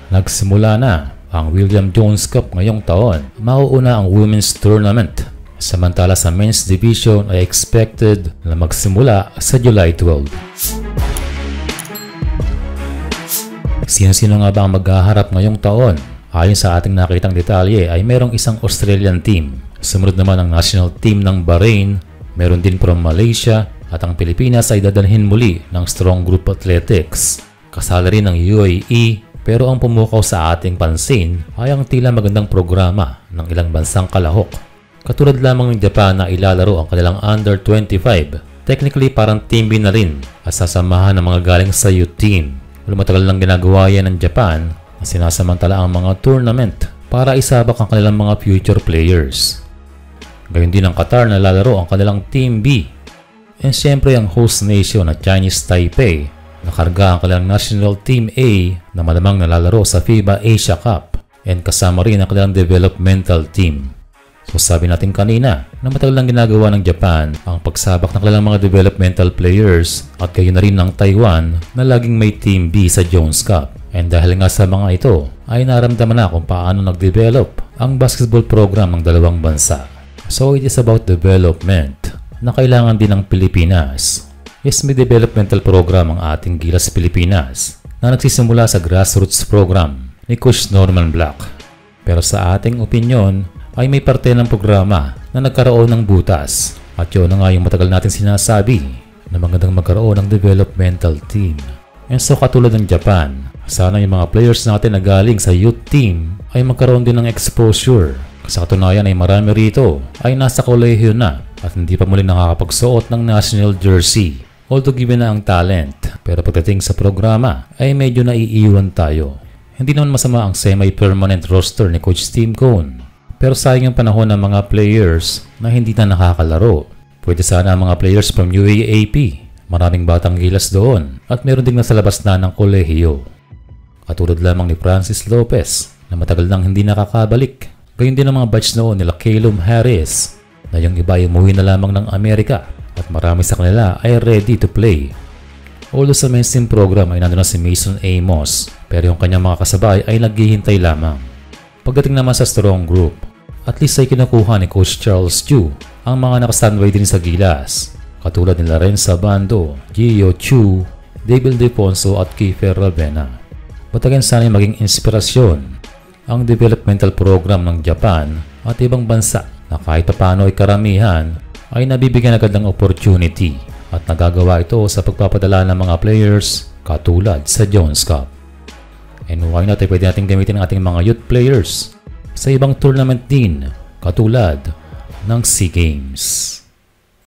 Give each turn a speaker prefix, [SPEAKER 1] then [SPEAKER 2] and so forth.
[SPEAKER 1] Nagsimula na ang William Jones Cup ngayong taon. Mauuna ang Women's Tournament. Samantala sa Men's Division ay expected na magsimula sa July 12. Sino-sino nga ba ang maghaharap ngayong taon? Ayon sa ating nakitang detalye ay merong isang Australian team. Sumunod naman ang national team ng Bahrain, meron din from Malaysia, at ang Pilipinas ay dadalhin muli ng Strong Group Athletics. Kasali rin ng UAE, pero ang pumukaw sa ating pansin ay ang tila magandang programa ng ilang bansang kalahok. Katulad lamang ng Japan na ilalaro ang kanilang Under 25. Technically parang Team B na rin at sasamahan ng mga galing sa youth team. Matagal lang ginagawa yan ng Japan na sinasamantala ang mga tournament para isabak ang kanilang mga future players. Gayon din ang Qatar na lalaro ang kanilang Team B. And syempre ang host nation na Chinese Taipei nakarga ang kanilang National Team A na malamang nalalaro sa FIBA Asia Cup and kasama rin ang kanilang developmental team. So sabi natin kanina na matagal lang ginagawa ng Japan ang pagsabak ng kanilang mga developmental players at gayon na rin ng Taiwan na laging may Team B sa Jones Cup. And dahil nga sa mga ito ay naramdaman na kung paano nag-develop ang basketball program ng dalawang bansa. So it is about development na kailangan din ng Pilipinas. Yes, may developmental program ang ating Gilas Pilipinas na nagsisimula sa grassroots program ni Coach Norman Black. Pero sa ating opinyon ay may parte ng programa na nagkaroon ng butas at yun na nga yung matagal natin sinasabi na magandang magkaroon ng developmental team. And so katulad ng Japan, sana yung mga players natin na galing sa youth team ay magkaroon din ng exposure. Sa katunayan ay marami rito ay nasa kolehiyo na at hindi pa muli nakakapagsuot ng national jersey. Although given na ang talent, pero pagdating sa programa ay medyo naiiwan tayo. Hindi naman masama ang semi-permanent roster ni Coach Tim Cone. Pero sayang ang panahon ng mga players na hindi na nakakalaro. Pwede sana ang mga players from UAAP. Maraming batang Gilas doon at meron ding nasa labas na ng kolehiyo. Katulad lamang ni Francis Lopez na matagal nang hindi nakakabalik. Gayun din ang mga batch noon nila Calum Harris na yung iba ay umuwi na lamang ng Amerika. At marami sa kanila ay ready to play. Although sa men's team program ay nandun na si Mason Amos, pero yung kanyang mga kasabay ay naghihintay lamang. Pagdating naman sa strong group, at least ay kinukuha ni Coach Charles Chu ang mga nakastandby din sa Gilas, katulad ni Lorenza Bando, Gio Chu, David Defonso at Kiefer Ravena. Batagan sana maging inspirasyon ang developmental program ng Japan at ibang bansa na kahit paano ay karamihan ay nabibigyan agad ng opportunity at nagagawa ito sa pagpapadala ng mga players katulad sa Jones Cup. And why not ay pwede natin gamitin ang ating mga youth players sa ibang tournament din katulad ng SEA Games.